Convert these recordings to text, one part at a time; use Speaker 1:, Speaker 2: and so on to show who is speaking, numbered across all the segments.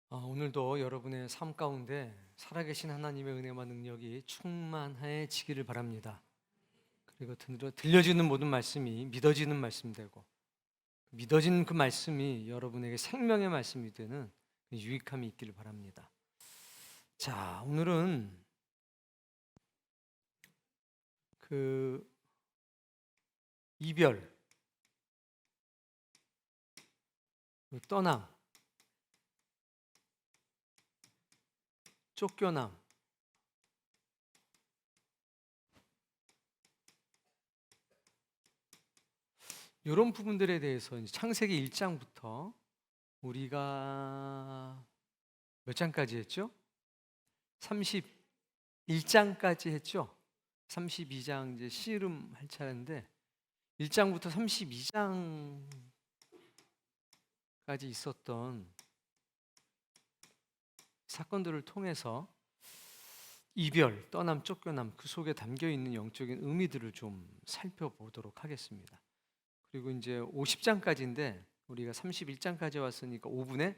Speaker 1: 오늘도 여러분의 삶 가운데 살아계신 하나님의 은혜와 능력이 충만해지기를 바랍니다. 그리고 들려지는 모든 말씀이 믿어지는 말씀 되고, 믿어지는 그 말씀이 여러분에게 생명의 말씀이 되는 그 유익함이 있기를 바랍니다. 자, 오늘은 그 이별, 그 떠남, 쫓겨남, 이런 부분들에 대해서 이제 창세기 1장부터 우리가 몇 장까지 했죠? 31장까지 했죠? 32장 이제 씨름할 차례인데 1장부터 32장까지 있었던 사건들을 통해서 이별, 떠남, 쫓겨남 그 속에 담겨 있는 영적인 의미들을 좀 살펴보도록 하겠습니다. 그리고 이제 50장까지인데 우리가 31장까지 왔으니까 5분의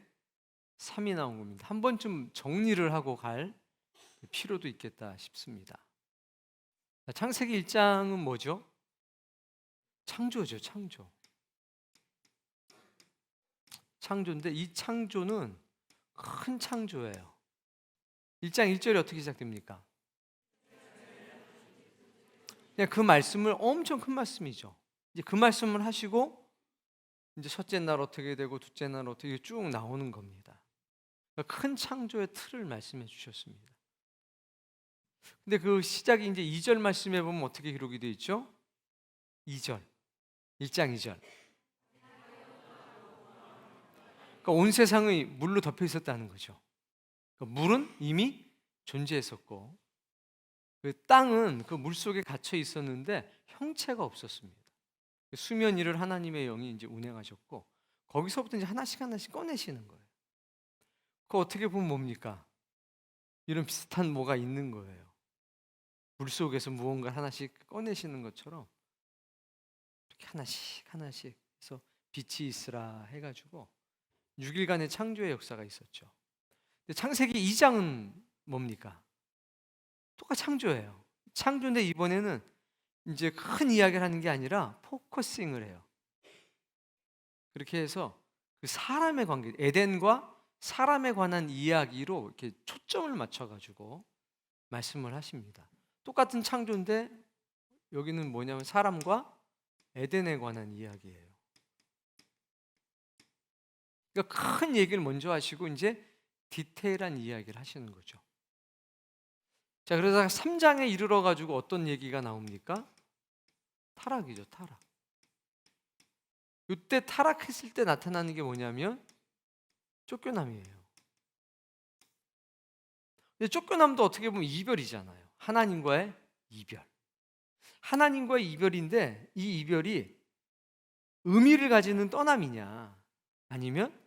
Speaker 1: 3이 나온 겁니다. 한 번쯤 정리를 하고 갈 필요도 있겠다 싶습니다. 창세기 1장은 뭐죠? 창조죠, 창조. 창조인데 이 창조는 큰 창조예요. 1장 1절이 어떻게 시작됩니까? 그냥 그 말씀을 엄청 큰 말씀이죠. 이제 그 말씀을 하시고 이제 첫째 날 어떻게 되고 둘째 날 어떻게 쭉 나오는 겁니다. 큰 창조의 틀을 말씀해 주셨습니다. 근데 그 시작이 이제 2절 말씀에 보면 어떻게 기록이 되어 있죠? 2절. 1장 2절. 그러니까 온 세상이 물로 덮여 있었다는 거죠. 그러니까 물은 이미 존재했었고 그 땅은 그 물 속에 갇혀 있었는데 형체가 없었습니다. 수면 위를 하나님의 영이 이제 운행하셨고 거기서부터 이제 하나씩 하나씩 꺼내시는 거예요. 그 어떻게 보면 뭡니까? 이런 비슷한 뭐가 있는 거예요. 물 속에서 무언가 하나씩 꺼내시는 것처럼 이렇게 하나씩 하나씩 해서 빛이 있으라 해가지고 6일간의 창조의 역사가 있었죠. 근데 창세기 2장은 뭡니까? 똑같이 창조예요. 창조인데 이번에는 이제 큰 이야기를 하는 게 아니라 포커싱을 해요. 그렇게 해서 그 사람의 관계, 에덴과 사람에 관한 이야기로 이렇게 초점을 맞춰가지고 말씀을 하십니다. 똑같은 창조인데 여기는 뭐냐면 사람과 에덴에 관한 이야기예요. 그러니까 큰 얘기를 먼저 하시고 이제 디테일한 이야기를 하시는 거죠. 자, 그러다가 3장에 이르러 가지고 어떤 얘기가 나옵니까? 타락이죠, 타락. 이때 타락했을 때 나타나는 게 뭐냐면 쫓겨남이에요. 근데 쫓겨남도 어떻게 보면 이별이잖아요. 하나님과의 이별. 하나님과의 이별인데 이 이별이 의미를 가지는 떠남이냐 아니면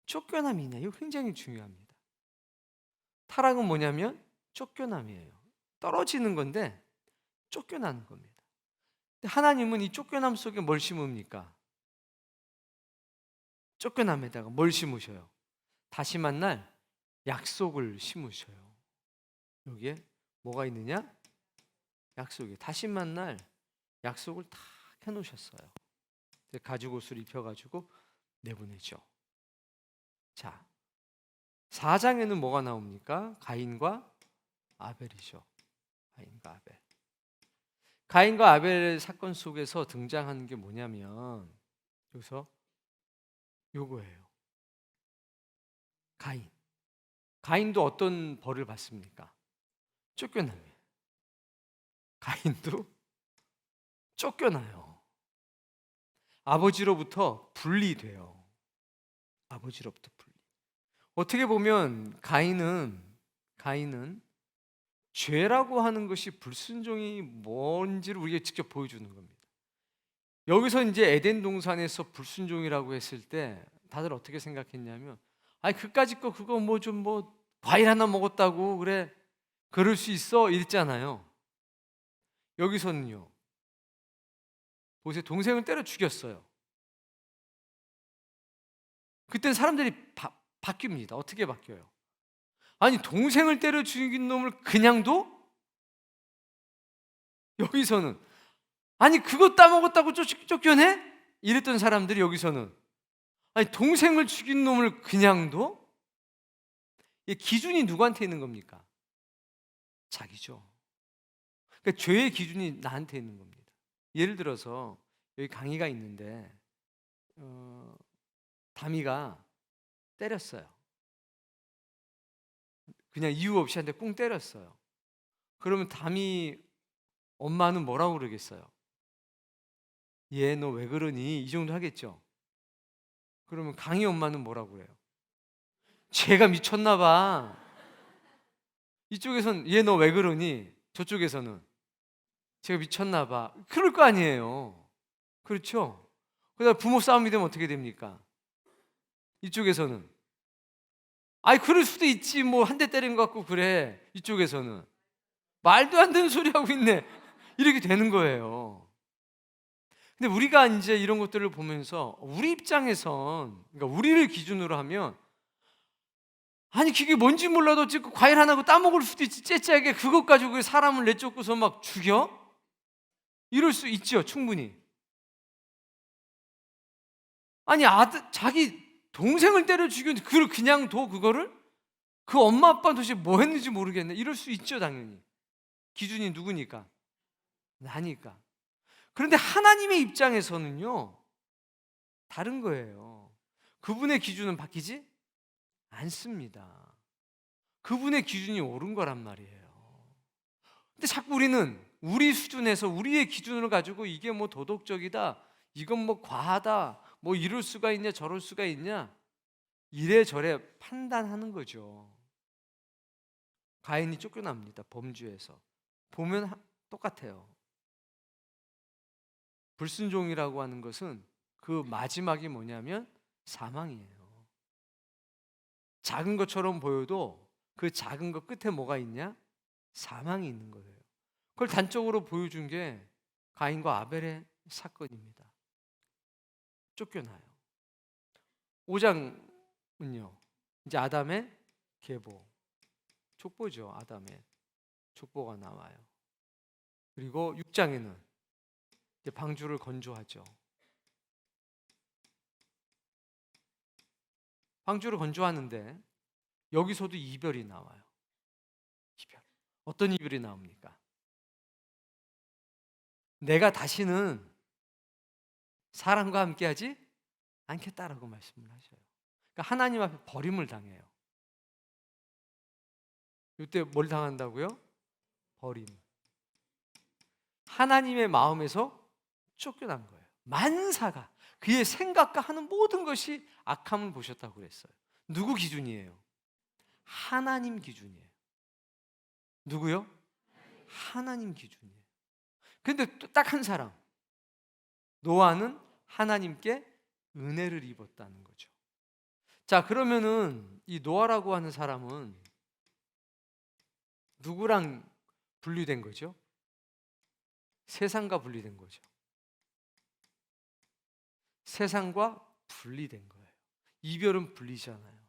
Speaker 1: 쫓겨남이냐 이거 굉장히 중요합니다. 타락은 뭐냐면 쫓겨남이에요. 떨어지는 건데 쫓겨나는 겁니다. 근데 하나님은 이 쫓겨남 속에 뭘 심읍니까? 쫓겨남에다가 뭘 심으셔요? 다시 만날 약속을 심으셔요. 여기에 뭐가 있느냐? 약속이. 다시 만날 약속을 다 해놓으셨어요. 가죽옷을 입혀가지고 내보내죠. 자, 4장에는 뭐가 나옵니까? 가인과 아벨이죠. 가인과 아벨. 가인과 아벨 사건 속에서 등장하는 게 뭐냐면 여기서 요거예요. 가인. 가인도 어떤 벌을 받습니까? 쫓겨남이에요. 가인도 쫓겨나요. 아버지로부터 분리돼요. 아버지로부터 분리. 어떻게 보면 가인은 죄라고 하는 것이 불순종이 뭔지를 우리에게 직접 보여주는 겁니다. 여기서 이제 에덴 동산에서 불순종이라고 했을 때 다들 어떻게 생각했냐면 아니 그까짓 거 그거 뭐 좀 뭐 과일 하나 먹었다고 그래 그럴 수 있어 이랬잖아요. 여기서는요. 보세요. 동생을 때려 죽였어요. 그때 사람들이 바뀝니다. 어떻게 바뀌어요? 아니, 동생을 때려 죽인 놈을 그냥 둬? 여기서는 아니, 그거 따먹었다고 쫓겨내? 이랬던 사람들이 여기서는 아니, 동생을 죽인 놈을 그냥 둬? 이 기준이 누구한테 있는 겁니까? 자기죠. 그러니까 죄의 기준이 나한테 있는 겁니다. 예를 들어서 여기 강의가 있는데 다미가 때렸어요. 그냥 이유 없이 한테 꿍 때렸어요. 그러면 다미 엄마는 뭐라고 그러겠어요? 얘 너 왜 그러니? 이 정도 하겠죠. 그러면 강희 엄마는 뭐라고 그래요? 쟤가 미쳤나 봐. 이쪽에선 얘 너 왜 그러니? 저쪽에서는 쟤가 미쳤나 봐. 그럴 거 아니에요. 그렇죠? 그다음 부모 싸움이 되면 어떻게 됩니까? 이쪽에서는 아이, 그럴 수도 있지, 뭐 한 대 때린 것 같고. 그래. 이쪽에서는 말도 안 되는 소리 하고 있네, 이렇게 되는 거예요. 근데 우리가 이제 이런 것들을 보면서 우리 입장에선, 그러니까 우리를 기준으로 하면 아니, 그게 뭔지 몰라도 지금 과일 하나 따먹을 수도 있지, 째째하게 그것 가지고 사람을 내쫓고서 막 죽여? 이럴 수 있죠, 충분히. 아니, 자기 동생을 때려 죽였는데 그걸 그냥 둬? 그거를? 그 엄마 아빠는 도대체 뭐 했는지 모르겠네, 이럴 수 있죠, 당연히. 기준이 누구니까? 나니까. 그런데 하나님의 입장에서는요, 다른 거예요. 그분의 기준은 바뀌지 않습니다. 그분의 기준이 옳은 거란 말이에요. 근데 자꾸 우리는 우리 수준에서 우리의 기준을 가지고 이게 뭐 도덕적이다, 이건 뭐 과하다, 뭐 이럴 수가 있냐 저럴 수가 있냐, 이래저래 판단하는 거죠. 가인이 쫓겨납니다, 범죄에서. 보면 똑같아요. 불순종이라고 하는 것은 그 마지막이 뭐냐면 사망이에요. 작은 것처럼 보여도 그 작은 것 끝에 뭐가 있냐? 사망이 있는 거예요. 그걸 단적으로 보여준 게 가인과 아벨의 사건입니다. 쫓겨나요. 5장은요, 이제 아담의 계보, 족보죠. 아담의 족보가 나와요. 그리고 6장에는 이제 방주를 건조하죠. 방주를 건조하는데 여기서도 이별이 나와요. 이별. 어떤 이별이 나옵니까? 내가 다시는 사람과 함께하지 않겠다라고 말씀을 하셔요. 그러니까 하나님 앞에 버림을 당해요. 이때 뭘 당한다고요? 버림. 하나님의 마음에서 쫓겨난 거예요. 만사가, 그의 생각과 하는 모든 것이 악함을 보셨다고 그랬어요. 누구 기준이에요? 하나님 기준이에요. 누구요? 하나님 기준이에요. 근데 또 딱 한 사람, 노아는 하나님께 은혜를 입었다는 거죠. 자, 그러면은 이 노아라고 하는 사람은 누구랑 분리된 거죠? 세상과 분리된 거죠. 세상과 분리된 거예요. 이별은 분리잖아요.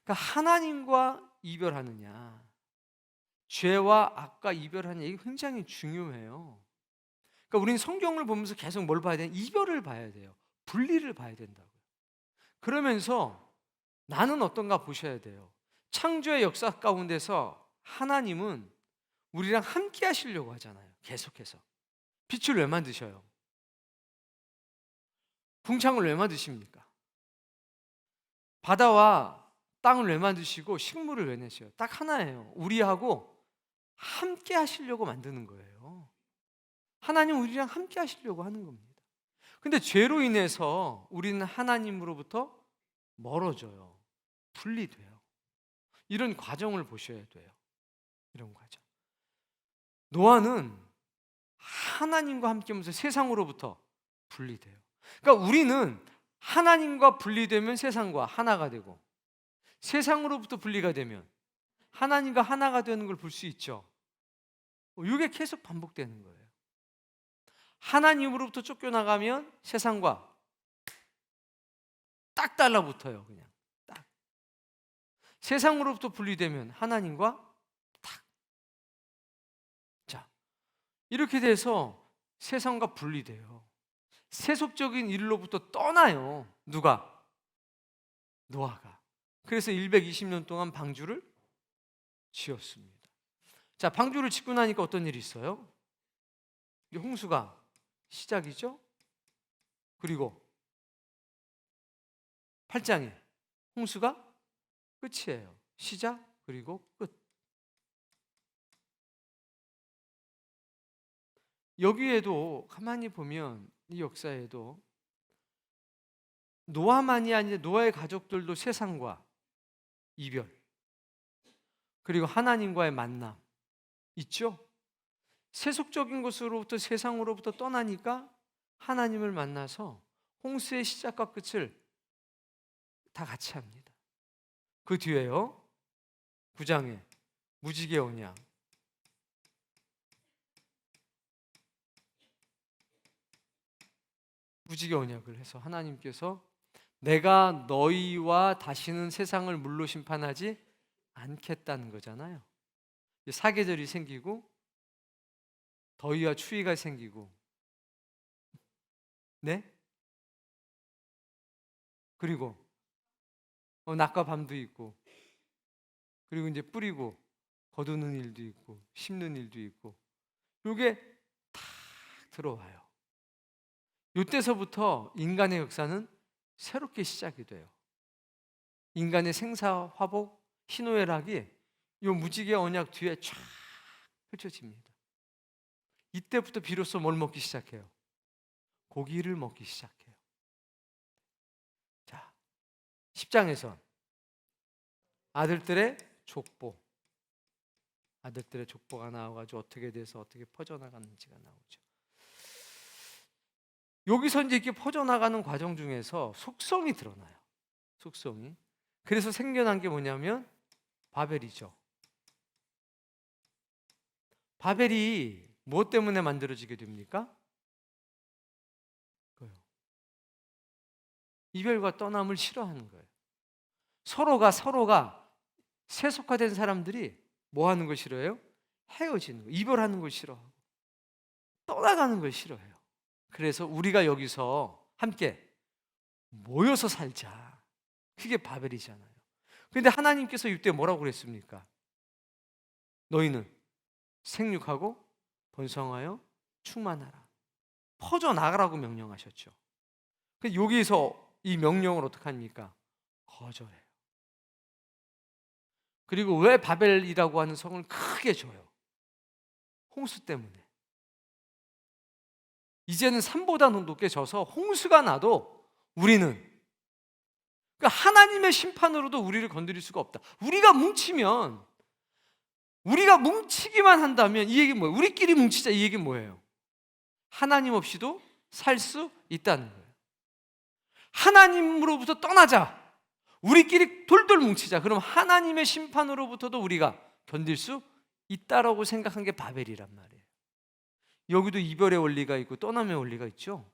Speaker 1: 그러니까 하나님과 이별하느냐, 죄와 악과 이별하느냐, 이게 굉장히 중요해요. 그러니까 우리는 성경을 보면서 계속 뭘 봐야 돼요? 이별을 봐야 돼요. 분리를 봐야 된다고요. 그러면서 나는 어떤가 보셔야 돼요. 창조의 역사 가운데서 하나님은 우리랑 함께 하시려고 하잖아요. 계속해서. 빛을 왜 만드셔요? 궁창을 왜 만드십니까? 바다와 땅을 왜 만드시고 식물을 왜 내셔요? 딱 하나예요. 우리하고 함께 하시려고 만드는 거예요. 하나님 우리랑 함께 하시려고 하는 겁니다. 근데 죄로 인해서 우리는 하나님으로부터 멀어져요. 분리돼요. 이런 과정을 보셔야 돼요. 이런 과정. 노아는 하나님과 함께 하면서 세상으로부터 분리돼요. 그러니까 우리는 하나님과 분리되면 세상과 하나가 되고, 세상으로부터 분리가 되면 하나님과 하나가 되는 걸 볼 수 있죠. 이게 계속 반복되는 거예요. 하나님으로부터 쫓겨나가면 세상과 딱 달라붙어요. 그냥 딱. 세상으로부터 분리되면 하나님과 탁. 자, 이렇게 돼서 세상과 분리돼요. 세속적인 일로부터 떠나요. 누가? 노아가. 그래서 120년 동안 방주를 지었습니다. 자, 방주를 짓고 나니까 어떤 일이 있어요? 이 홍수가 시작이죠. 그리고 8장에 홍수가 끝이에요. 시작 그리고 끝. 여기에도 가만히 보면 이 역사에도 노아만이 아니라 노아의 가족들도 세상과 이별, 그리고 하나님과의 만남 있죠? 세속적인 것으로부터 세상으로부터 떠나니까 하나님을 만나서 홍수의 시작과 끝을 다 같이 합니다. 그 뒤에요, 9장에 무지개 언약. 무지개 언약을 해서 하나님께서 내가 너희와 다시는 세상을 물로 심판하지 않겠다는 거잖아요. 사계절이 생기고 더위와 추위가 생기고, 네? 그리고 낮과 밤도 있고, 그리고 이제 뿌리고 거두는 일도 있고 심는 일도 있고, 이게 다 들어와요. 이때서부터 인간의 역사는 새롭게 시작이 돼요. 인간의 생사, 화복, 희노애락이 이 무지개 언약 뒤에 쫙 펼쳐집니다. 이때부터 비로소 뭘 먹기 시작해요? 고기를 먹기 시작해요. 자, 10장에서 아들들의 족보, 아들들의 족보가 나와가지고 어떻게 돼서 어떻게 퍼져나가는지가 나오죠. 여기서 이제 이렇게 퍼져나가는 과정 중에서 속성이 드러나요. 속성이. 그래서 생겨난 게 뭐냐면 바벨이죠. 바벨이 무엇 때문에 만들어지게 됩니까? 이별과 떠남을 싫어하는 거예요. 서로가 세속화된 사람들이 뭐 하는 걸 싫어해요? 헤어지는 거, 이별하는 걸 싫어하고 떠나가는 걸 싫어해요. 그래서 우리가 여기서 함께 모여서 살자, 그게 바벨이잖아요. 그런데 하나님께서 이때 뭐라고 그랬습니까? 너희는 생육하고 번성하여 충만하라, 퍼져나가라고 명령하셨죠. 여기서 이 명령을 어떻게 합니까? 거절해요. 그리고 왜 바벨이라고 하는 성을 크게 줘요? 홍수 때문에. 이제는 산보다 높게 져서 홍수가 나도 우리는, 그러니까 하나님의 심판으로도 우리를 건드릴 수가 없다. 우리가 뭉치기만 한다면, 이 얘기는 뭐예요? 우리끼리 뭉치자, 이 얘기는 뭐예요? 하나님 없이도 살 수 있다는 거예요. 하나님으로부터 떠나자, 우리끼리 돌돌 뭉치자, 그럼 하나님의 심판으로부터도 우리가 견딜 수 있다라고 생각한 게 바벨이란 말이에요. 여기도 이별의 원리가 있고 떠남의 원리가 있죠.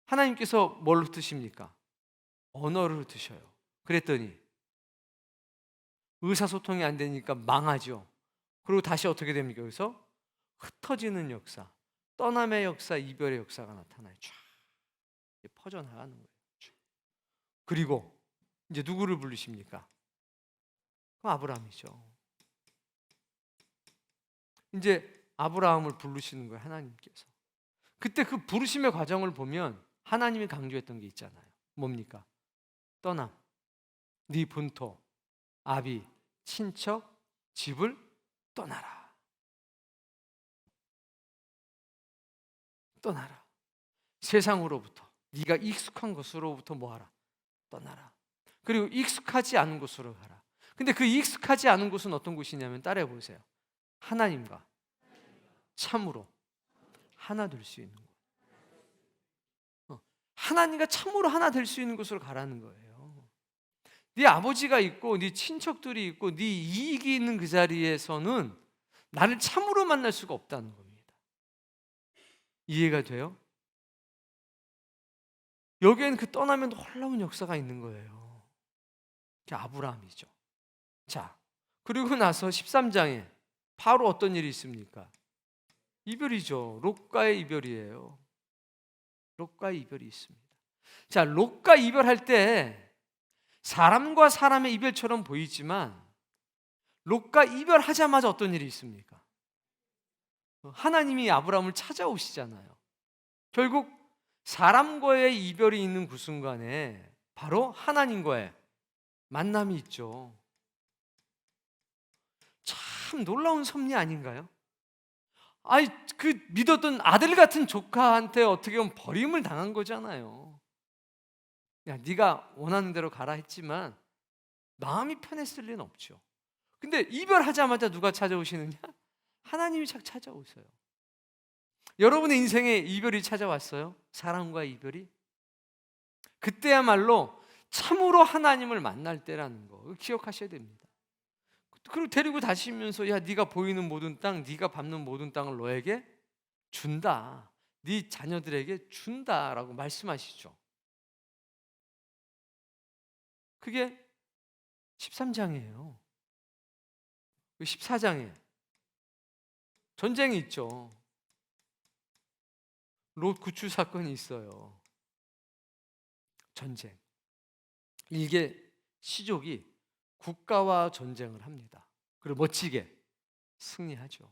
Speaker 1: 하나님께서 뭘 흩으십니까? 언어를 흩으셔요. 그랬더니 의사소통이 안 되니까 망하죠. 그리고 다시 어떻게 됩니까? 여기서 흩어지는 역사, 떠남의 역사, 이별의 역사가 나타나요. 쫙 퍼져나가는 거예요. 그리고 이제 누구를 부르십니까? 그럼 아브라함이죠. 이제 아브라함을 부르시는 거예요, 하나님께서. 그때 그 부르심의 과정을 보면 하나님이 강조했던 게 있잖아요. 뭡니까? 떠남, 네 본토, 아비, 친척, 집을 떠나라. 떠나라. 세상으로부터, 네가 익숙한 것으로부터 뭐하라? 떠나라. 그리고 익숙하지 않은 곳으로 가라. 근데 그 익숙하지 않은 곳은 어떤 곳이냐면, 따라해 보세요. 하나님과 참으로 하나 될 수 있는 곳. 하나님과 참으로 하나 될 수 있는 곳으로 가라는 거예요. 네 아버지가 있고 네 친척들이 있고 네 이익이 있는 그 자리에서는 나를 참으로 만날 수가 없다는 겁니다. 이해가 돼요? 여기에는 그 떠나면 놀라운 역사가 있는 거예요. 그게 아브라함이죠. 자, 그리고 나서 13장에 바로 어떤 일이 있습니까? 이별이죠. 롯과의 이별이에요. 롯과의 이별이 있습니다. 자, 롯과 이별할 때 사람과 사람의 이별처럼 보이지만 롯과 이별하자마자 어떤 일이 있습니까? 하나님이 아브라함을 찾아오시잖아요. 결국 사람과의 이별이 있는 그 순간에 바로 하나님과의 만남이 있죠. 참 놀라운 섭리 아닌가요? 아이, 그 믿었던 아들 같은 조카한테 어떻게 보면 버림을 당한 거잖아요. 야, 네가 원하는 대로 가라 했지만 마음이 편했을 리는 없죠. 근데 이별하자마자 누가 찾아오시느냐? 하나님이 착 찾아오세요. 여러분의 인생에 이별이 찾아왔어요? 사랑과의 이별이? 그때야말로 참으로 하나님을 만날 때라는 거 기억하셔야 됩니다. 그리고 데리고 다시면서 야, 네가 보이는 모든 땅, 네가 밟는 모든 땅을 너에게 준다. 네 자녀들에게 준다라고 말씀하시죠. 그게 13장이에요. 14장에 전쟁이 있죠. 롯 구출 사건이 있어요. 전쟁. 일개 시족이 국가와 전쟁을 합니다. 그리고 멋지게 승리하죠.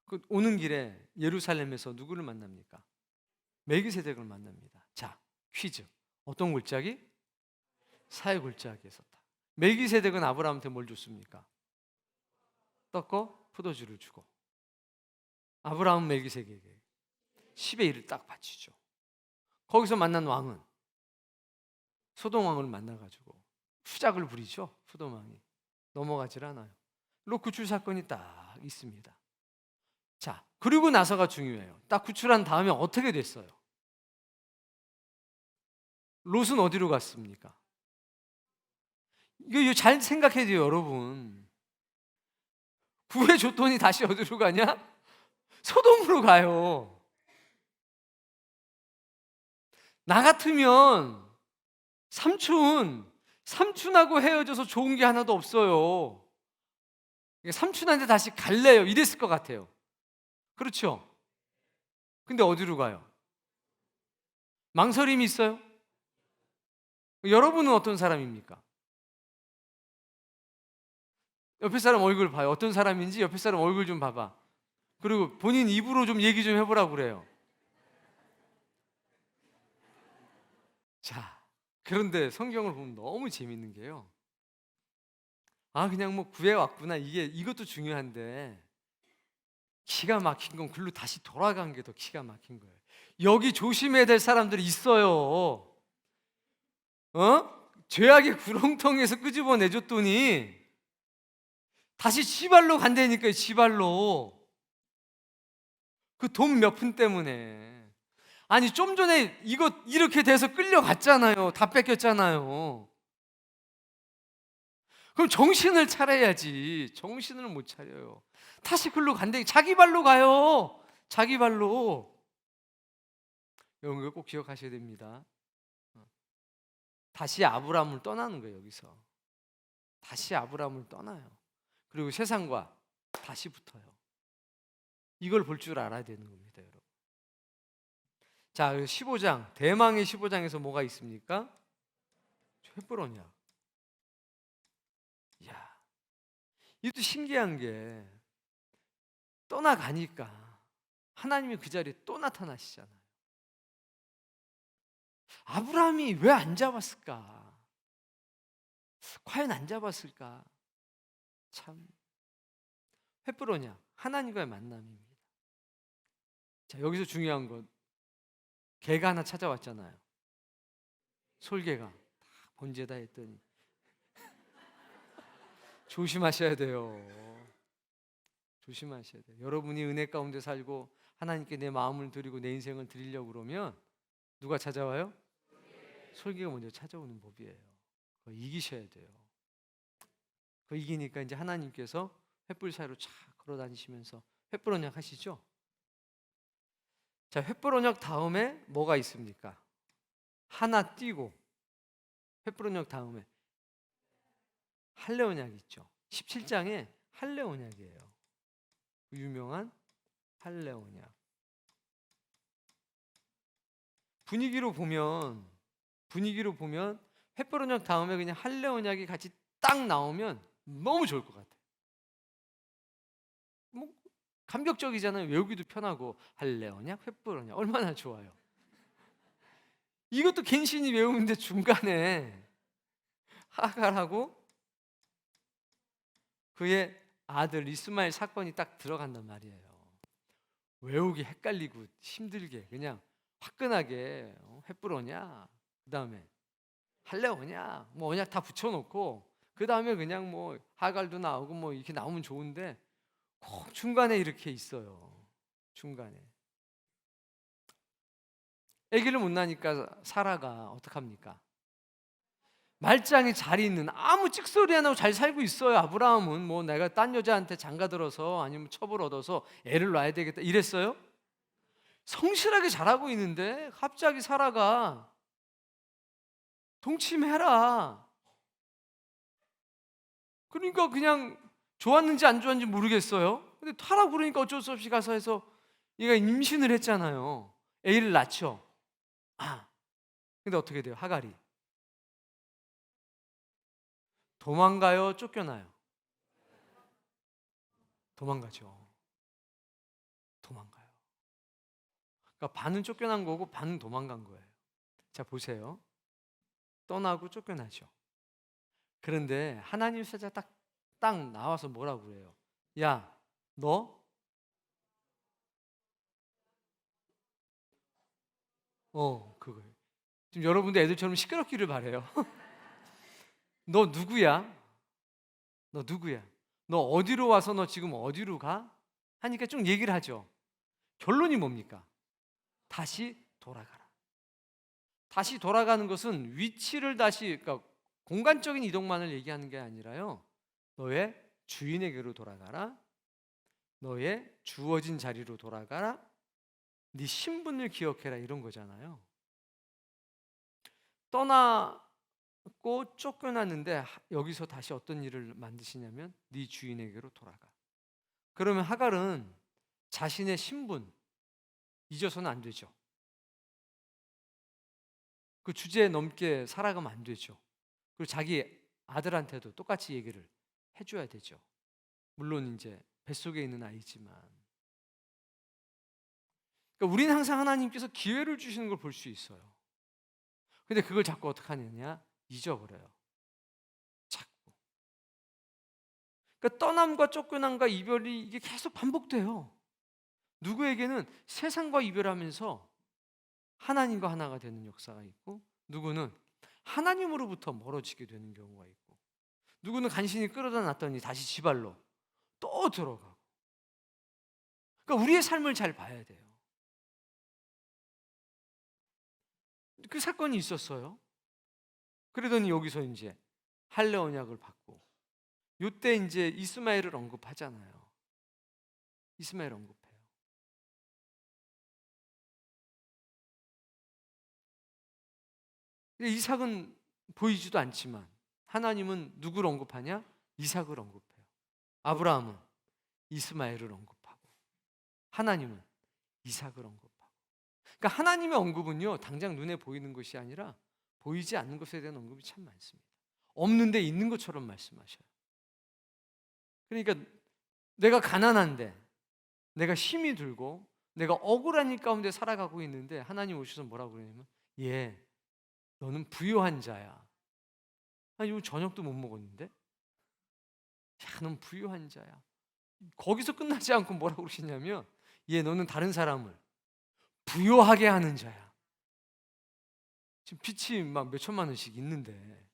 Speaker 1: 그 오는 길에 예루살렘에서 누구를 만납니까? 멜기세덱을 만납니다. 자, 퀴즈. 어떤 골짜기? 사회 골짜기에 섰다. 멜기세덱은 아브라함한테 뭘 줬습니까? 떡과 포도주를 주고, 아브라함은 멜기세덱에게 10의 1을 딱 바치죠. 거기서 만난 왕은 소돔 왕을 만나가지고 후작을 부리죠. 소돔 왕이 넘어가질 않아요. 롯 구출 사건이 딱 있습니다. 자, 그리고 나서가 중요해요. 딱 구출한 다음에 어떻게 됐어요? 롯은 어디로 갔습니까? 이거 잘 생각해야 돼요, 여러분. 구해줬더니 다시 어디로 가냐? 소돔으로 가요. 나 같으면 삼촌하고 헤어져서 좋은 게 하나도 없어요. 삼촌한테 다시 갈래요. 이랬을 것 같아요. 그렇죠? 근데 어디로 가요? 망설임이 있어요? 여러분은 어떤 사람입니까? 옆에 사람 얼굴 봐요. 어떤 사람인지 옆에 사람 얼굴 좀 봐봐. 그리고 본인 입으로 좀 얘기 좀 해보라고 그래요. 자, 그런데 성경을 보면 너무 재밌는 게요. 아, 그냥 뭐 구해왔구나. 이것도 중요한데 기가 막힌 건 글로 다시 돌아간 게 더 기가 막힌 거예요. 여기 조심해야 될 사람들이 있어요. 죄악의 구렁텅이에서 끄집어내줬더니 다시 지발로 간다니까요. 지발로. 그 돈 몇 푼 때문에. 아니, 좀 전에 이거 이렇게 돼서 끌려갔잖아요. 다 뺏겼잖아요. 그럼 정신을 차려야지. 정신을 못 차려요. 다시 글로 간대. 자기 발로 가요. 자기 발로. 이런 거 꼭 기억하셔야 됩니다. 다시 아브라함을 떠나는 거예요. 여기서 다시 아브라함을 떠나요. 그리고 세상과 다시 붙어요. 이걸 볼 줄 알아야 되는 겁니다, 여러분. 자, 15장 대망의 15장에서 뭐가 있습니까? 횃불 언약. 이야, 이것도 신기한 게 떠나가니까 하나님이 그 자리에 또 나타나시잖아요. 아브라함이 왜 안 잡았을까? 과연 안 잡았을까? 참, 횃불 언약, 하나님과의 만남입니다. 자, 여기서 중요한 건 개가 하나 찾아왔잖아요. 솔개가 번제다 했더니 조심하셔야 돼요. 조심하셔야 돼요. 여러분이 은혜 가운데 살고 하나님께 내 마음을 드리고 내 인생을 드리려고 그러면 누가 찾아와요? 솔개가 먼저 찾아오는 법이에요. 그거 이기셔야 돼요. 그거 이기니까 이제 하나님께서 횃불 사이로 쫙 걸어 다니시면서 횃불 언약 하시죠. 자, 횃불 언약 다음에 뭐가 있습니까? 하나 띄고 횃불 언약 다음에 할례 언약 있죠. 17장에 할례 언약이에요. 그 유명한 할례 언약. 분위기로 보면 횃불 언약 다음에 그냥 할례 언약이 같이 딱 나오면 너무 좋을 것 같아요. 뭐 감격적이잖아요. 외우기도 편하고 할례 언약, 횃불 언약 얼마나 좋아요. 이것도 갱신이 외우는데 중간에 하갈하고 그의 아들 이스마엘 사건이 딱 들어간단 말이에요. 외우기 헷갈리고 힘들게 그냥 화끈하게 횃불 언약, 그 다음에 할례 언약, 뭐 언약 다 붙여놓고 그 다음에 그냥 뭐 하갈도 나오고 뭐 이렇게 나오면 좋은데 꼭 중간에 이렇게 있어요. 중간에 아기를 못 낳으니까 사라가 어떡합니까? 말짱이 잘 있는, 아무 찍소리 안 하고 잘 살고 있어요. 아브라함은 뭐 내가 딴 여자한테 장가들어서 아니면 첩을 얻어서 애를 낳아야 되겠다 이랬어요? 성실하게 잘하고 있는데 갑자기 사라가 동침해라. 그러니까 그냥 좋았는지 안 좋았는지 모르겠어요. 근데 타라고 그러니까 어쩔 수 없이 가서 해서 얘가 임신을 했잖아요. 애를 낳죠. 근데 어떻게 돼요? 하갈이 도망가요? 쫓겨나요? 도망가죠. 도망가요. 그러니까 반은 쫓겨난 거고 반은 도망간 거예요. 자, 보세요. 떠나고 쫓겨나죠. 그런데 하나님 사자 딱 나와서 뭐라고 그래요? 야, 너 그거예요. 지금 여러분들 애들처럼 시끄럽기를 바래요. 너 누구야? 너 누구야? 너 어디로 와서 너 지금 어디로 가? 하니까 좀 얘기를 하죠. 결론이 뭡니까? 다시 돌아가라. 다시 돌아가는 것은 위치를 다시, 그러니까 공간적인 이동만을 얘기하는 게 아니라요. 너의 주인에게로 돌아가라. 너의 주어진 자리로 돌아가라. 네 신분을 기억해라, 이런 거잖아요. 떠나고 쫓겨났는데 여기서 다시 어떤 일을 만드시냐면 네 주인에게로 돌아가. 그러면 하갈은 자신의 신분 잊어서는 안 되죠. 그 주제에 넘게 살아가면 안 되죠. 그리고 자기 아들한테도 똑같이 얘기를 해줘야 되죠. 물론 이제 뱃속에 있는 아이지만. 그러니까 우리는 항상 하나님께서 기회를 주시는 걸 볼 수 있어요. 근데 그걸 자꾸 어떻게 하느냐? 잊어버려요. 자꾸. 그러니까 떠남과 쫓겨남과 이별이 이게 계속 반복돼요. 누구에게는 세상과 이별하면서 하나님과 하나가 되는 역사가 있고, 누구는 하나님으로부터 멀어지게 되는 경우가 있고, 누구는 간신히 끌어다 놨더니 다시 지발로 또 들어가고. 그러니까 우리의 삶을 잘 봐야 돼요. 그 사건이 있었어요. 그러더니 여기서 이제 할례 언약을 받고, 요때 이제 이스마엘을 언급하잖아요. 이스마엘 언급해요. 이삭은 보이지도 않지만 하나님은 누구를 언급하냐? 이삭을 언급해요. 아브라함은 이스마엘을 언급하고, 하나님은 이삭을 언급하고. 그러니까 하나님의 언급은요, 당장 눈에 보이는 것이 아니라 보이지 않는 것에 대한 언급이 참 많습니다. 없는데 있는 것처럼 말씀하셔요. 그러니까 내가 가난한데, 내가 힘이 들고, 내가 억울한 일 가운데 살아가고 있는데 하나님 오셔서 뭐라고 그러냐면, 너는 부유한 자야. 이거 저녁도 못 먹었는데? 넌 부유한 자야. 거기서 끝나지 않고 뭐라고 그러시냐면, 너는 다른 사람을 부유하게 하는 자야. 지금 빚이 막 몇 천만 원씩 있는데,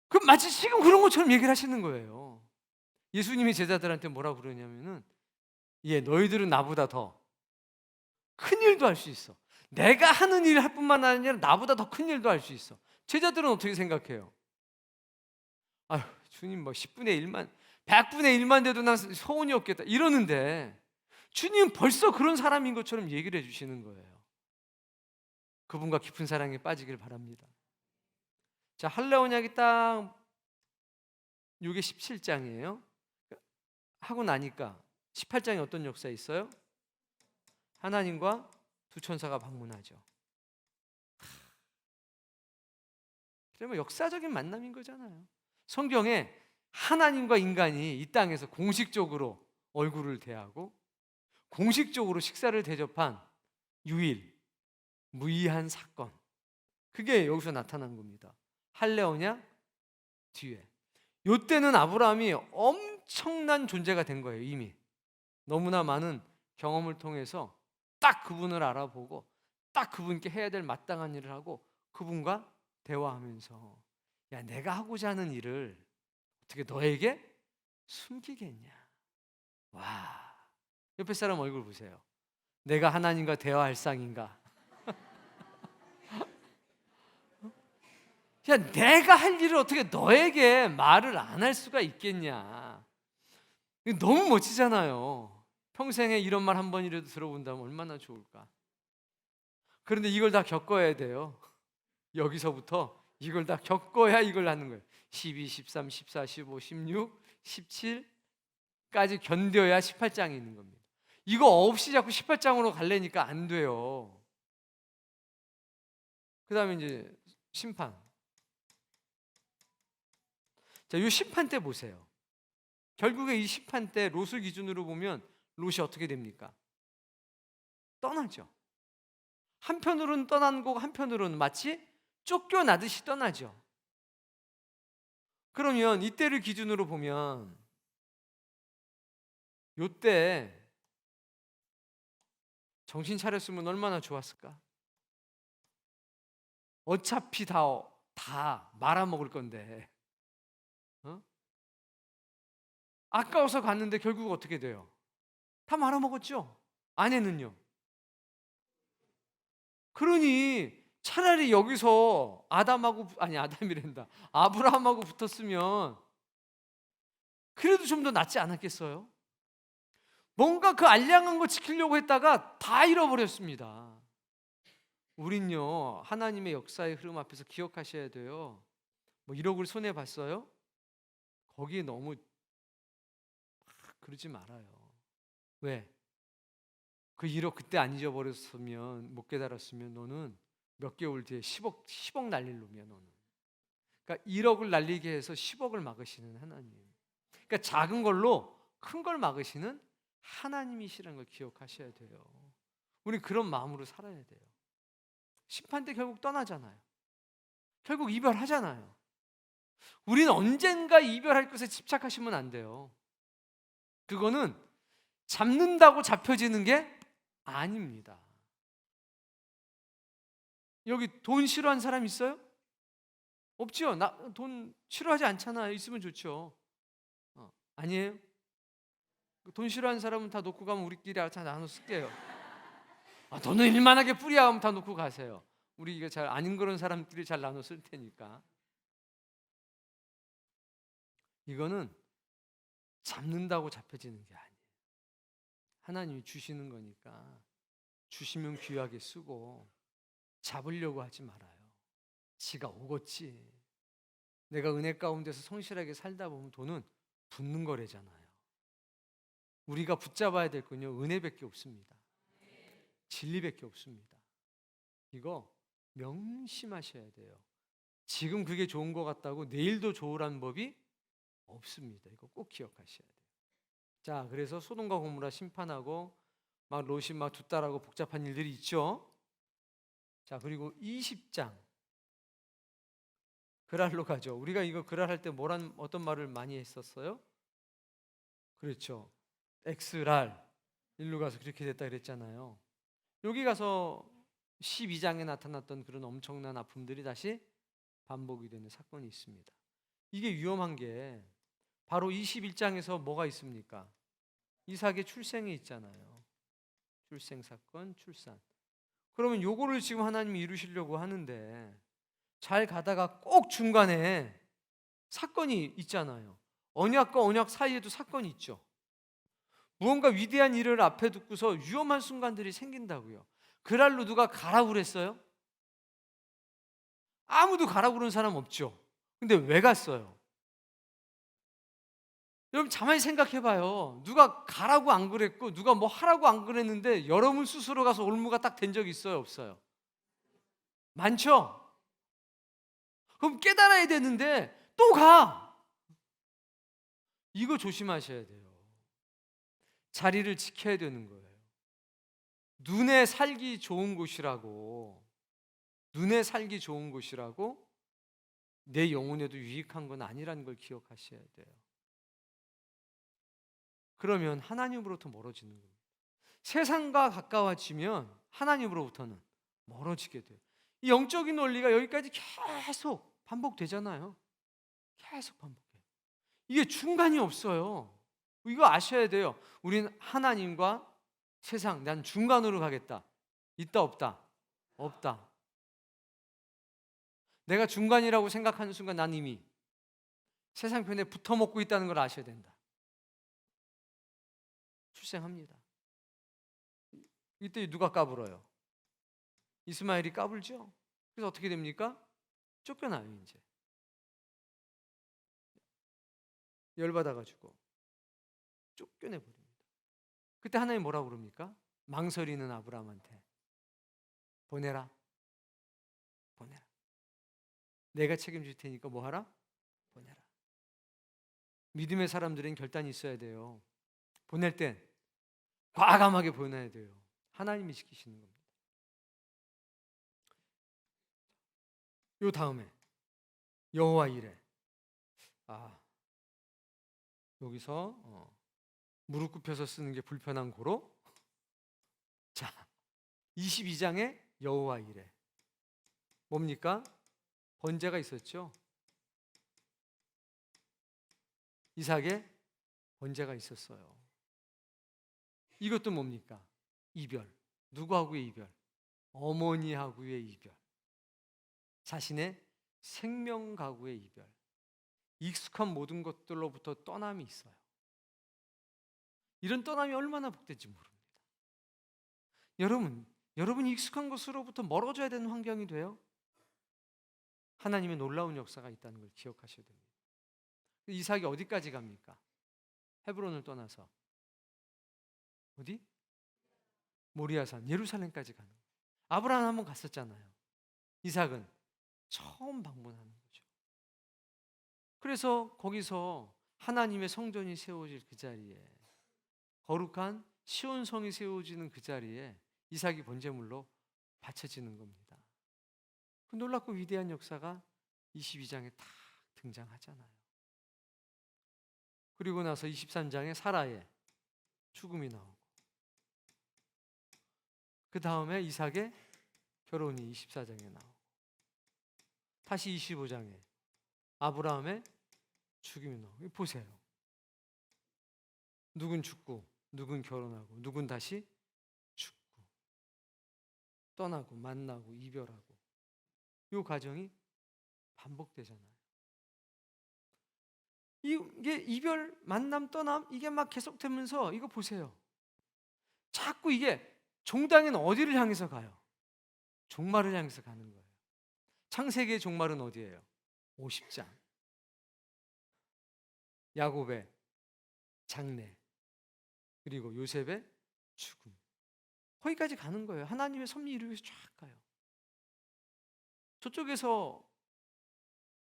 Speaker 1: 그 마치 지금 그런 것처럼 얘기를 하시는 거예요. 예수님이 제자들한테 뭐라고 그러냐면은, 너희들은 나보다 더 큰 일도 할 수 있어. 내가 하는 일을 할 뿐만 아니라 나보다 더 큰 일도 할 수 있어. 제자들은 어떻게 생각해요? 아유, 주님 뭐 10분의 1만, 100분의 1만 돼도 난 소원이 없겠다 이러는데, 주님 벌써 그런 사람인 것처럼 얘기를 해주시는 거예요. 그분과 깊은 사랑에 빠지길 바랍니다. 자, 할례 언약이 딱 이게 17장이에요. 하고 나니까 18장에 어떤 역사 있어요? 하나님과 두 천사가 방문하죠. 그러면 역사적인 만남인 거잖아요. 성경에 하나님과 인간이 이 땅에서 공식적으로 얼굴을 대하고 공식적으로 식사를 대접한 유일 무의한 사건, 그게 여기서 나타난 겁니다. 할례 언약 뒤에. 요때는 아브라함이 엄청난 존재가 된 거예요. 이미 너무나 많은 경험을 통해서 딱 그분을 알아보고 딱 그분께 해야 될 마땅한 일을 하고 그분과 대화하면서, 야, 내가 하고자 하는 일을 어떻게 너에게 숨기겠냐. 와, 옆에 사람 얼굴 보세요. 내가 하나님과 대화할 상인가? 야, 내가 할 일을 어떻게 너에게 말을 안 할 수가 있겠냐. 이거 너무 멋지잖아요. 평생에 이런 말 한 번이라도 들어본다면 얼마나 좋을까. 그런데 이걸 다 겪어야 돼요. 여기서부터 이걸 다 겪어야 이걸 하는 거예요. 12, 13, 14, 15, 16, 17까지 견뎌야 18장이 있는 겁니다. 이거 없이 자꾸 18장으로 가려니까 안 돼요. 그 다음에 이제 심판. 자, 이 심판 때 보세요. 결국에 이 심판 때 롯을 기준으로 보면 롯이 어떻게 됩니까? 떠나죠. 한편으로는 떠난 거고 한편으로는 마치 쫓겨나듯이 떠나죠. 그러면 이때를 기준으로 보면 요때 정신 차렸으면 얼마나 좋았을까? 어차피 다 말아먹을 건데, 어? 아까워서 갔는데 결국 어떻게 돼요? 다 말아먹었죠? 아내는요? 그러니 차라리 여기서 아담이란다. 아브라함하고 붙었으면 그래도 좀 더 낫지 않았겠어요? 뭔가 그 알량한 거 지키려고 했다가 다 잃어버렸습니다. 우린요, 하나님의 역사의 흐름 앞에서 기억하셔야 돼요. 뭐 1억을 손해 봤어요? 거기에 너무 그러지 말아요. 왜? 그 1억 그때 안 잊어버렸으면, 못 깨달았으면 너는 몇 개월 뒤에 10억 날릴 놈이야, 너는. 그러니까 1억을 날리게 해서 10억을 막으시는 하나님. 그러니까 작은 걸로 큰 걸 막으시는 하나님이시라는 걸 기억하셔야 돼요. 우리 그런 마음으로 살아야 돼요. 심판 때 결국 떠나잖아요. 결국 이별하잖아요. 우리는 언젠가 이별할 것에 집착하시면 안 돼요. 그거는 잡는다고 잡혀지는 게 아닙니다. 여기 돈 싫어하는 사람 있어요? 없죠. 나 돈 싫어하지 않잖아요. 있으면 좋죠. 아니에요? 돈 싫어하는 사람은 다 놓고 가면 우리끼리 다 나눠 쓸게요. 돈은 일만하게 뿌리야 하면 다 놓고 가세요. 우리 이거 잘 아닌 그런 사람끼리 잘 나눠 쓸 테니까. 이거는 잡는다고 잡혀지는 게 아니에요. 하나님이 주시는 거니까 주시면 귀하게 쓰고 잡으려고 하지 말아요. 지가 오겠지. 내가 은혜 가운데서 성실하게 살다 보면 돈은 붙는 거래잖아요. 우리가 붙잡아야 될 건요, 은혜밖에 없습니다. 진리밖에 없습니다. 이거 명심하셔야 돼요. 지금 그게 좋은 것 같다고 내일도 좋으라는 법이 없습니다. 이거 꼭 기억하셔야 돼요. 자, 그래서 소돔과 고모라 심판하고 막 롯이 막 두 딸하고 복잡한 일들이 있죠. 자, 그리고 20장 그랄로 가죠. 우리가 이거 그랄 할 때 어떤 말을 많이 했었어요? 그렇죠. 엑스랄. 일로 가서 그렇게 됐다 그랬잖아요. 여기 가서 12장에 나타났던 그런 엄청난 아픔들이 다시 반복이 되는 사건이 있습니다. 이게 위험한 게 바로 21장에서 뭐가 있습니까? 이삭의 출생이 있잖아요. 출생 사건, 출산. 그러면 요거를 지금 하나님이 이루시려고 하는데 잘 가다가 꼭 중간에 사건이 있잖아요. 언약과 언약 사이에도 사건이 있죠. 무언가 위대한 일을 앞에 두고서 위험한 순간들이 생긴다고요. 그랄로 누가 가라고 그랬어요? 아무도 가라고 그런 사람 없죠. 근데 왜 갔어요? 여러분 가만히 생각해 봐요. 누가 가라고 안 그랬고 누가 뭐 하라고 안 그랬는데 여러분 스스로 가서 올무가 딱 된 적 있어요, 없어요? 많죠? 그럼 깨달아야 되는데 또 가. 이거 조심하셔야 돼요. 자리를 지켜야 되는 거예요. 눈에 살기 좋은 곳이라고, 눈에 살기 좋은 곳이라고 내 영혼에도 유익한 건 아니라는 걸 기억하셔야 돼요. 그러면 하나님으로부터 멀어지는 겁니다. 세상과 가까워지면 하나님으로부터는 멀어지게 돼요. 이 영적인 원리가 여기까지 계속 반복되잖아요. 계속 반복해요. 이게 중간이 없어요. 이거 아셔야 돼요. 우린 하나님과 세상, 난 중간으로 가겠다. 있다 없다? 없다. 내가 중간이라고 생각하는 순간 난 이미 세상 편에 붙어먹고 있다는 걸 아셔야 된다. 출생합니다. 이때 누가 까불어요? 이스마엘이 까불죠. 그래서 어떻게 됩니까? 쫓겨나요. 이제 열받아가지고 쫓겨내버립니다. 그때 하나님 뭐라고 그럽니까? 망설이는 아브라함한테 보내라. 보내라. 내가 책임질 테니까 뭐 하라? 보내라. 믿음의 사람들은 결단이 있어야 돼요. 보낼 땐 과감하게 보내야 돼요. 하나님이 지키시는 겁니다. 요 다음에 여호와 이레. 여기서 무릎 굽혀서 쓰는 게 불편한 고로. 자, 22장에 여호와 이레. 뭡니까? 번제가 있었죠. 이삭의 번제가 있었어요. 이것도 뭡니까? 이별. 누구하고의 이별? 어머니하고의 이별. 자신의 생명가구의 이별. 익숙한 모든 것들로부터 떠남이 있어요. 이런 떠남이 얼마나 복된지 모릅니다. 여러분이 익숙한 것으로부터 멀어져야 되는 환경이 돼요. 하나님의 놀라운 역사가 있다는 걸 기억하셔야 됩니다. 이삭이 어디까지 갑니까? 헤브론을 떠나서 어디? 모리아산, 예루살렘까지 가는 거예요. 아브라함 한번 갔었잖아요. 이삭은 처음 방문하는 거죠. 그래서 거기서 하나님의 성전이 세워질 그 자리에, 거룩한 시온성이 세워지는 그 자리에 이삭이 번제물로 바쳐지는 겁니다. 그 놀랍고 위대한 역사가 22장에 딱 등장하잖아요. 그리고 나서 23장에 사라의 죽음이 나오고, 그 다음에 이삭의 결혼이 24장에 나오고, 다시 25장에 아브라함의 죽음이 나오고. 보세요. 누군 죽고, 누군 결혼하고, 누군 다시 죽고, 떠나고, 만나고, 이별하고, 이 과정이 반복되잖아요. 이게 이별, 만남, 떠남, 이게 막 계속되면서, 이거 보세요. 자꾸 이게 종당은 어디를 향해서 가요? 종말을 향해서 가는 거예요. 창세기의 종말은 어디예요? 50장. 야곱의 장래, 그리고 요셉의 죽음. 거기까지 가는 거예요. 하나님의 섭리 이루기 위해서 쫙 가요. 저쪽에서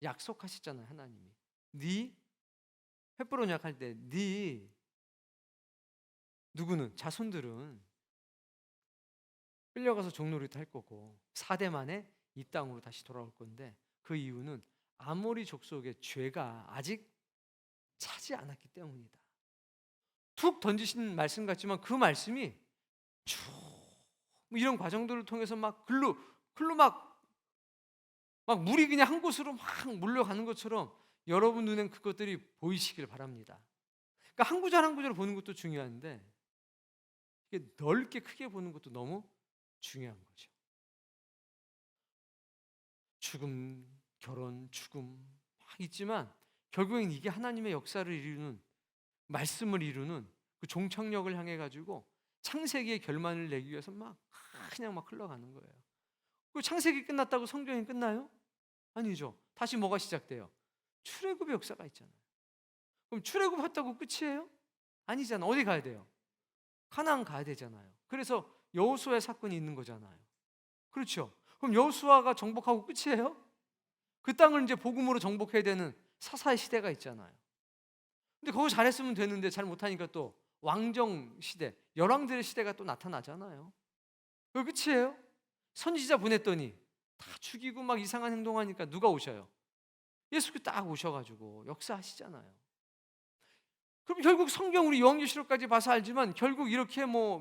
Speaker 1: 약속하셨잖아요. 하나님이 네 횃불 언약할 때 네 누구는 자손들은 끌려가서 종노릇 할 거고 4대 만에 이 땅으로 다시 돌아올 건데, 그 이유는 아모리 족속의 죄가 아직 차지 않았기 때문이다. 툭 던지신 말씀 같지만 그 말씀이 쭉 이런 과정들을 통해서 막 글로 막 물이 그냥 한 곳으로 막 몰려가는 것처럼 여러분 눈엔 그것들이 보이시길 바랍니다. 그러니까 한 구절 한 구절 보는 것도 중요한데, 이게 넓게 크게 보는 것도 너무 중요한 거죠. 죽음, 결혼, 죽음 막 있지만 결국엔 이게 하나님의 역사를 이루는, 말씀을 이루는 그 종착역을 향해 가지고 창세기의 결말을 내기 위해서 막 그냥 막 흘러가는 거예요. 그 창세기 끝났다고 성경이 끝나요? 아니죠. 다시 뭐가 시작돼요? 출애굽의 역사가 있잖아요. 그럼 출애굽했다고 끝이에요? 아니잖아. 어디 가야 돼요? 가나안 가야 되잖아요. 그래서 여호수아의 사건이 있는 거잖아요. 그렇죠? 그럼 여호수아가 정복하고 끝이에요? 그 땅을 이제 복음으로 정복해야 되는 사사의 시대가 있잖아요. 근데 그거 잘했으면 되는데 잘 못하니까 또 왕정 시대, 열왕들의 시대가 또 나타나잖아요. 그거 끝이에요? 선지자 보냈더니 다 죽이고 막 이상한 행동하니까 누가 오셔요? 예수께 딱 오셔가지고 역사하시잖아요. 그럼 결국 성경 우리 요한계시록까지 봐서 알지만 결국 이렇게 뭐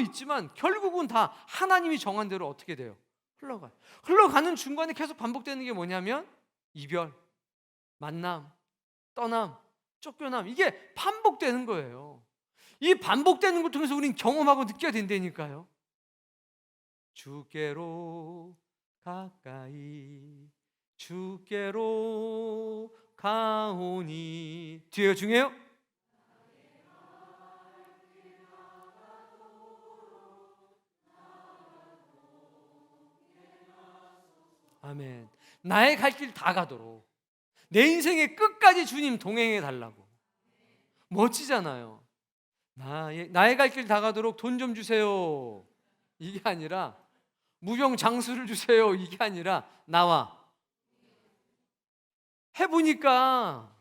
Speaker 1: 있지만 결국은 다 하나님이 정한 대로 어떻게 돼요? 흘러가요. 흘러가는 중간에 계속 반복되는 게 뭐냐면 이별, 만남, 떠남, 쫓겨남, 이게 반복되는 거예요. 이 반복되는 걸 통해서 우리는 경험하고 느껴야 된다니까요. 주께로 가까이 주께로 가오니, 뒤에가 중요해요. 아멘. 나의 갈 길 다 가도록, 내 인생의 끝까지 주님 동행해 달라고. 멋지잖아요. 나의 갈 길 다 가도록 돈 좀 주세요, 이게 아니라 무병 장수를 주세요, 이게 아니라 나와. 해보니까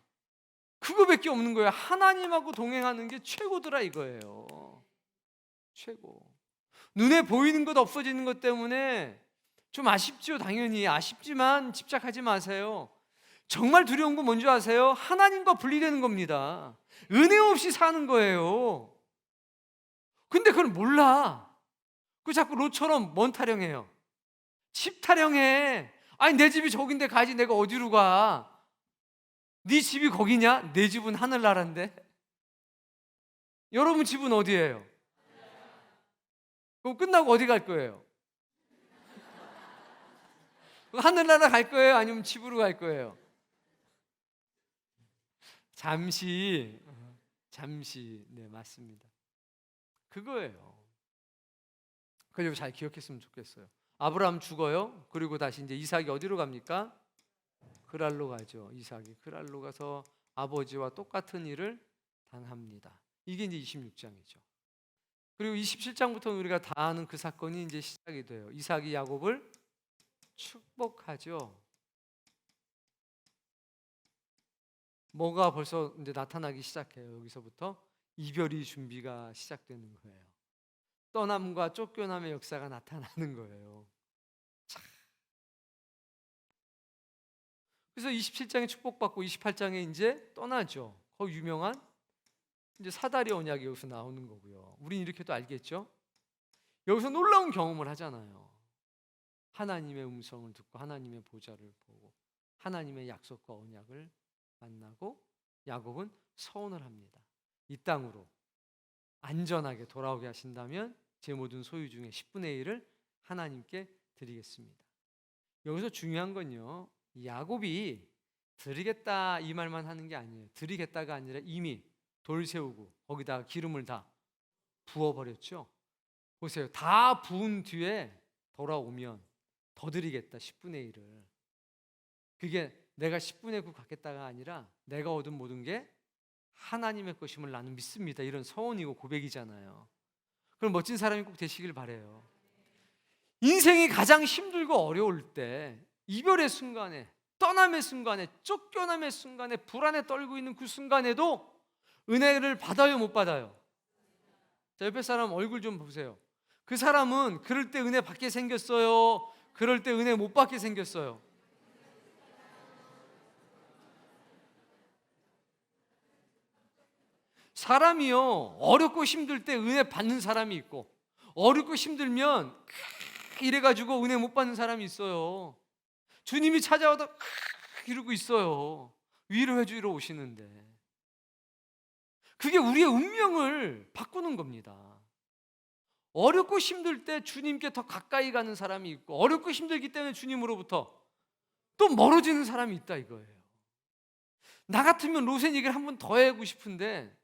Speaker 1: 그거밖에 없는 거예요. 하나님하고 동행하는 게 최고더라 이거예요. 최고. 눈에 보이는 것 없어지는 것 때문에 좀 아쉽죠. 당연히 아쉽지만 집착하지 마세요. 정말 두려운 건 뭔지 아세요? 하나님과 분리되는 겁니다. 은혜 없이 사는 거예요. 근데 그걸 몰라. 그 자꾸 롯처럼 뭔 타령해요? 집 타령해. 아니 내 집이 저긴데 가지 내가 어디로 가? 네 집이 거기냐? 내 집은 하늘나라인데. 여러분 집은 어디예요? 그럼 끝나고 어디 갈 거예요? 하늘나라 갈 거예요? 아니면 집으로 갈 거예요? 잠시. 네, 맞습니다. 그거예요. 그리고 잘 기억했으면 좋겠어요. 아브라함 죽어요. 그리고 다시 이제 이삭이 어디로 갑니까? 그랄로 가죠. 이삭이 그랄로 가서 아버지와 똑같은 일을 당합니다. 이게 이제 26장이죠. 그리고 27장부터 우리가 다 아는 그 사건이 이제 시작이 돼요. 이삭이 야곱을 축복하죠. 뭐가 벌써 이제 나타나기 시작해요. 여기서부터 이별이 준비가 시작되는 거예요. 떠남과 쫓겨남의 역사가 나타나는 거예요. 그래서 27장에 축복받고 28장에 이제 떠나죠. 그 유명한 이제 사다리 언약이 여기서 나오는 거고요. 우린 이렇게 또 알겠죠? 여기서 놀라운 경험을 하잖아요. 하나님의 음성을 듣고 하나님의 보좌를 보고 하나님의 약속과 언약을 만나고 야곱은 서원을 합니다. 이 땅으로 안전하게 돌아오게 하신다면 제 모든 소유 중에 10분의 1을 하나님께 드리겠습니다. 여기서 중요한 건요, 야곱이 드리겠다 이 말만 하는 게 아니에요. 드리겠다가 아니라 이미 돌 세우고 거기다가 기름을 다 부어버렸죠. 보세요. 다 부은 뒤에 돌아오면 더 드리겠다 10분의 1을. 그게 내가 10분의 9 갖겠다가 아니라 내가 얻은 모든 게 하나님의 것임을 나는 믿습니다. 이런 서원이고 고백이잖아요. 그럼 멋진 사람이 꼭 되시길 바라요. 인생이 가장 힘들고 어려울 때, 이별의 순간에, 떠남의 순간에, 쫓겨남의 순간에, 불안에 떨고 있는 그 순간에도 은혜를 받아요, 못 받아요? 자, 옆에 사람 얼굴 좀 보세요. 그 사람은 그럴 때 은혜 받게 생겼어요? 그럴 때 은혜 못 받게 생겼어요? 사람이요, 어렵고 힘들 때 은혜 받는 사람이 있고 어렵고 힘들면 이래가지고 은혜 못 받는 사람이 있어요. 주님이 찾아와도 이러고 있어요. 위로해 주러 오시는데. 그게 우리의 운명을 바꾸는 겁니다. 어렵고 힘들 때 주님께 더 가까이 가는 사람이 있고 어렵고 힘들기 때문에 주님으로부터 또 멀어지는 사람이 있다 이거예요. 나 같으면 로센 얘기를 한 번 더 하고 싶은데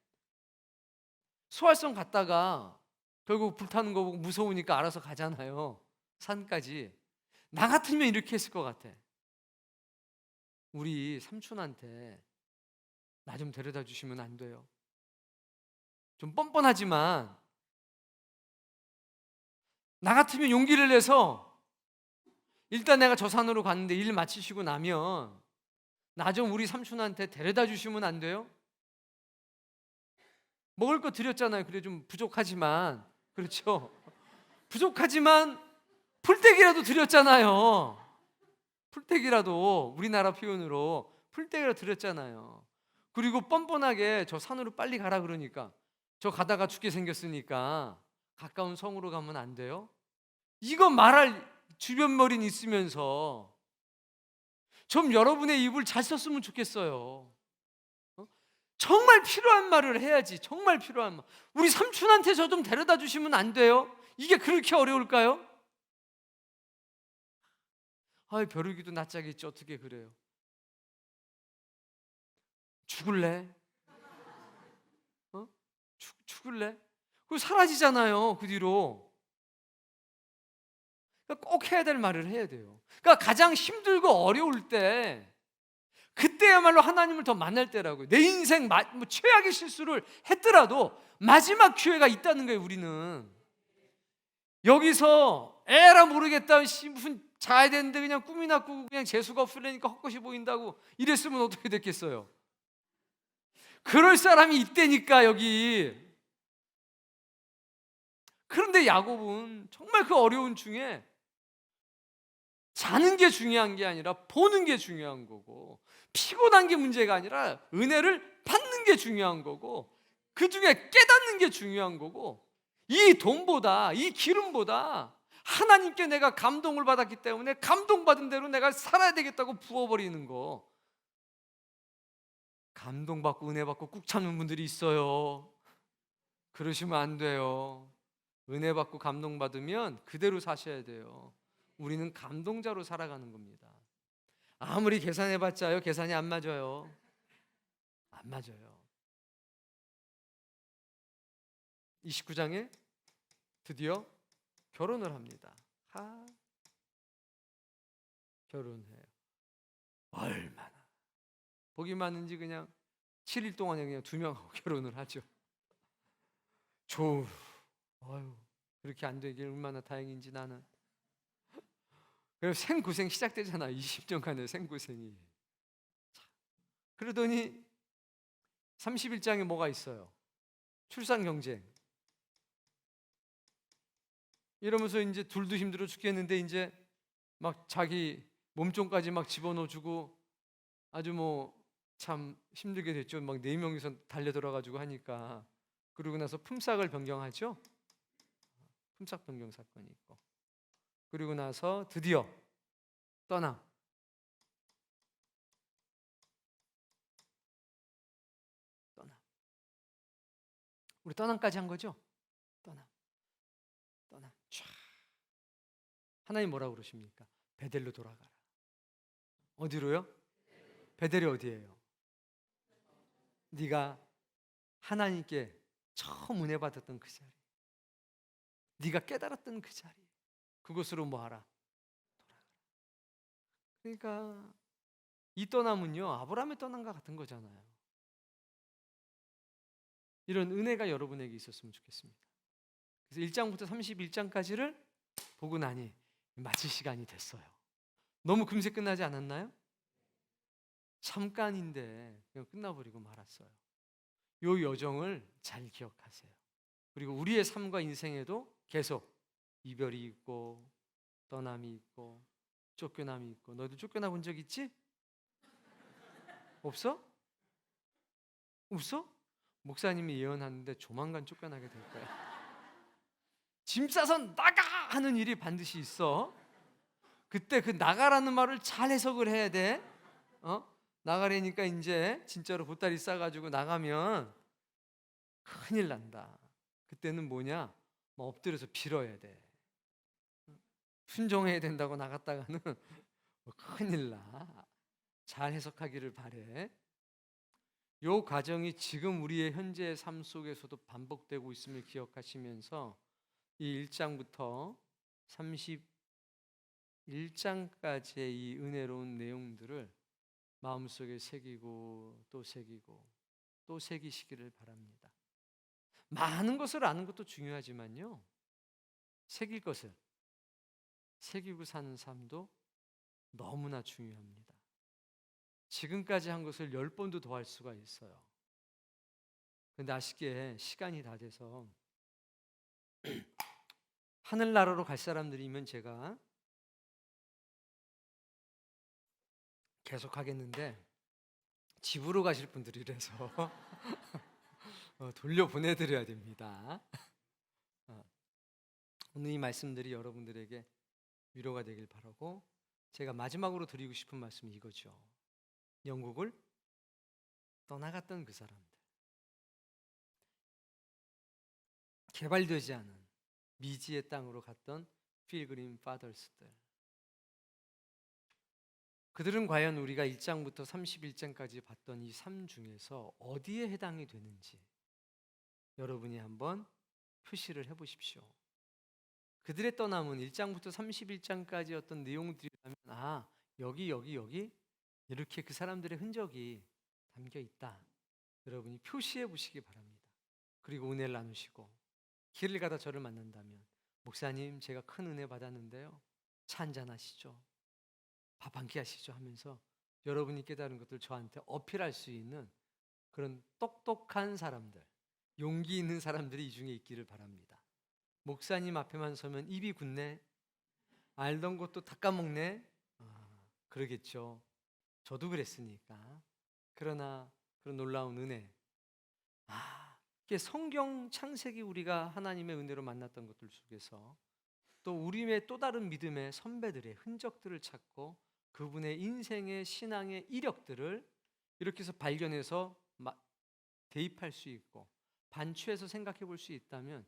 Speaker 1: 소활성 갔다가 결국 불타는 거 보고 무서우니까 알아서 가잖아요. 산까지. 나 같으면 이렇게 했을 것 같아. 우리 삼촌한테 나 좀 데려다 주시면 안 돼요? 좀 뻔뻔하지만 나 같으면 용기를 내서 일단 내가 저 산으로 갔는데 일 마치시고 나면 나 좀 우리 삼촌한테 데려다 주시면 안 돼요? 먹을 거 드렸잖아요. 그래 좀 부족하지만, 그렇죠? 부족하지만 풀떼기라도 드렸잖아요. 풀떼기라도, 우리나라 표현으로 풀떼기라도 드렸잖아요. 그리고 뻔뻔하게 저 산으로 빨리 가라 그러니까, 저 가다가 죽게 생겼으니까 가까운 성으로 가면 안 돼요? 이거 말할 주변머리는 있으면서 좀 여러분의 입을 잘 썼으면 좋겠어요. 정말 필요한 말을 해야지. 정말 필요한 말. 우리 삼촌한테 저 좀 데려다 주시면 안 돼요? 이게 그렇게 어려울까요? 아이, 벼룩이도 낯짝이 있지 어떻게 그래요? 죽을래? 어? 죽을래? 그거 사라지잖아요, 그 뒤로. 그러니까 꼭 해야 될 말을 해야 돼요. 그러니까 가장 힘들고 어려울 때, 그때야말로 하나님을 더 만날 때라고요. 내 인생 뭐 최악의 실수를 했더라도 마지막 기회가 있다는 거예요. 우리는 여기서 에라 모르겠다, 무슨 자야 되는데 그냥 꿈이나 꾸고 그냥 재수가 없으려니까 헛것이 보인다고 이랬으면 어떻게 됐겠어요? 그럴 사람이 있다니까 여기. 그런데 야곱은 정말 그 어려운 중에 자는 게 중요한 게 아니라 보는 게 중요한 거고, 피곤한 게 문제가 아니라 은혜를 받는 게 중요한 거고, 그 중에 깨닫는 게 중요한 거고, 이 돈보다, 이 기름보다 하나님께 내가 감동을 받았기 때문에 감동받은 대로 내가 살아야 되겠다고 부어버리는 거. 감동받고 은혜받고 꾹 참는 분들이 있어요. 그러시면 안 돼요. 은혜받고 감동받으면 그대로 사셔야 돼요. 우리는 감동자로 살아가는 겁니다. 아무리 계산해봤자요, 계산이 안 맞아요. 안 맞아요. 29장에 드디어 결혼을 합니다. 결혼해요. 얼마나 복이 많은지 그냥 7일 동안에 그냥 2명하고 결혼을 하죠. 아유, 그렇게 안 되길 얼마나 다행인지 나는. 그래서 생고생 시작되잖아. 20년간의 생고생이. 그러더니 31장에 뭐가 있어요? 출산 경쟁. 이러면서 이제 둘도 힘들어 죽겠는데 이제 막 자기 몸종까지 막 집어넣어주고 아주 뭐 참 힘들게 됐죠. 막 4명이서 달려들어가지고 하니까. 그러고 나서 품삯을 변경하죠. 품삯 변경 사건이 있고. 그리고 나서 드디어 떠나. 우리 떠남까지 한 거죠? 떠남. 촤. 하나님 뭐라고 그러십니까? 베델로 돌아가라. 어디로요? 베델이 어디예요? 네가 하나님께 처음 은혜 받았던 그 자리, 네가 깨달았던 그 자리, 그곳으로 뭐하라? 돌아가라. 그러니까 이 떠남은요, 아브라함의 떠남과 같은 거잖아요. 이런 은혜가 여러분에게 있었으면 좋겠습니다. 그래서 1장부터 31장까지를 보고 나니 마칠 시간이 됐어요. 너무 금세 끝나지 않았나요? 잠깐인데 그냥 끝나버리고 말았어요. 이 여정을 잘 기억하세요. 그리고 우리의 삶과 인생에도 계속 이별이 있고 떠남이 있고 쫓겨남이 있고. 너희도 쫓겨나 본 적 있지? 없어? 없어? 목사님이 예언하는데 조만간 쫓겨나게 될 거야. 짐 싸서 나가 하는 일이 반드시 있어. 그때 그 나가라는 말을 잘 해석을 해야 돼. 나가려니까 이제 진짜로 보따리 싸가지고 나가면 큰일 난다. 그때는 뭐냐? 뭐 엎드려서 빌어야 돼. 순종해야 된다고 나갔다가는 큰일 나. 잘 해석하기를 바래. 요 과정이 지금 우리의 현재의 삶 속에서도 반복되고 있음을 기억하시면서 이 1장부터 31장까지의 이 은혜로운 내용들을 마음속에 새기고 또 새기고 또 새기시기를 바랍니다. 많은 것을 아는 것도 중요하지만요, 새길 것을 새기고 사는 삶도 너무나 중요합니다. 지금까지 한 것을 10번도 더 할 수가 있어요. 그런데 아쉽게 시간이 다 돼서 하늘나라로 갈 사람들이면 제가 계속 하겠는데, 집으로 가실 분들이라서 돌려보내드려야 됩니다. 오늘 이 말씀들이 여러분들에게 위로가 되길 바라고, 제가 마지막으로 드리고 싶은 말씀이 이거죠. 영국을 떠나갔던 그 사람들, 개발되지 않은 미지의 땅으로 갔던 필그림 파더스들, 그들은 과연 우리가 1장부터 31장까지 봤던 이 삶 중에서 어디에 해당이 되는지 여러분이 한번 표시를 해보십시오. 그들의 떠남은 1장부터 31장까지 어떤 내용들이라면, 여기 이렇게 그 사람들의 흔적이 담겨 있다, 여러분이 표시해 보시기 바랍니다. 그리고 은혜를 나누시고 길을 가다 저를 만난다면, 목사님 제가 큰 은혜 받았는데요, 차 한잔 하시죠, 밥 한 끼 하시죠 하면서 여러분이 깨달은 것들 저한테 어필할 수 있는 그런 똑똑한 사람들, 용기 있는 사람들이 이 중에 있기를 바랍니다. 목사님 앞에만 서면 입이 굳네, 알던 것도 다 까먹네, 그러겠죠. 저도 그랬으니까. 그러나 그런 놀라운 은혜, 이게 성경 창세기 우리가 하나님의 은혜로 만났던 것들 속에서 또 우리의 또 다른 믿음의 선배들의 흔적들을 찾고 그분의 인생의 신앙의 이력들을 이렇게 해서 발견해서 대입할 수 있고 반추해서 생각해 볼 수 있다면,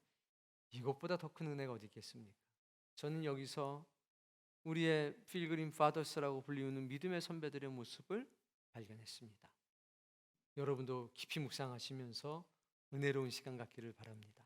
Speaker 1: 이것보다 더 큰 은혜가 어디 있겠습니까? 저는 여기서 우리의 필그림 파더스라고 불리우는 믿음의 선배들의 모습을 발견했습니다. 여러분도 깊이 묵상하시면서 은혜로운 시간 갖기를 바랍니다.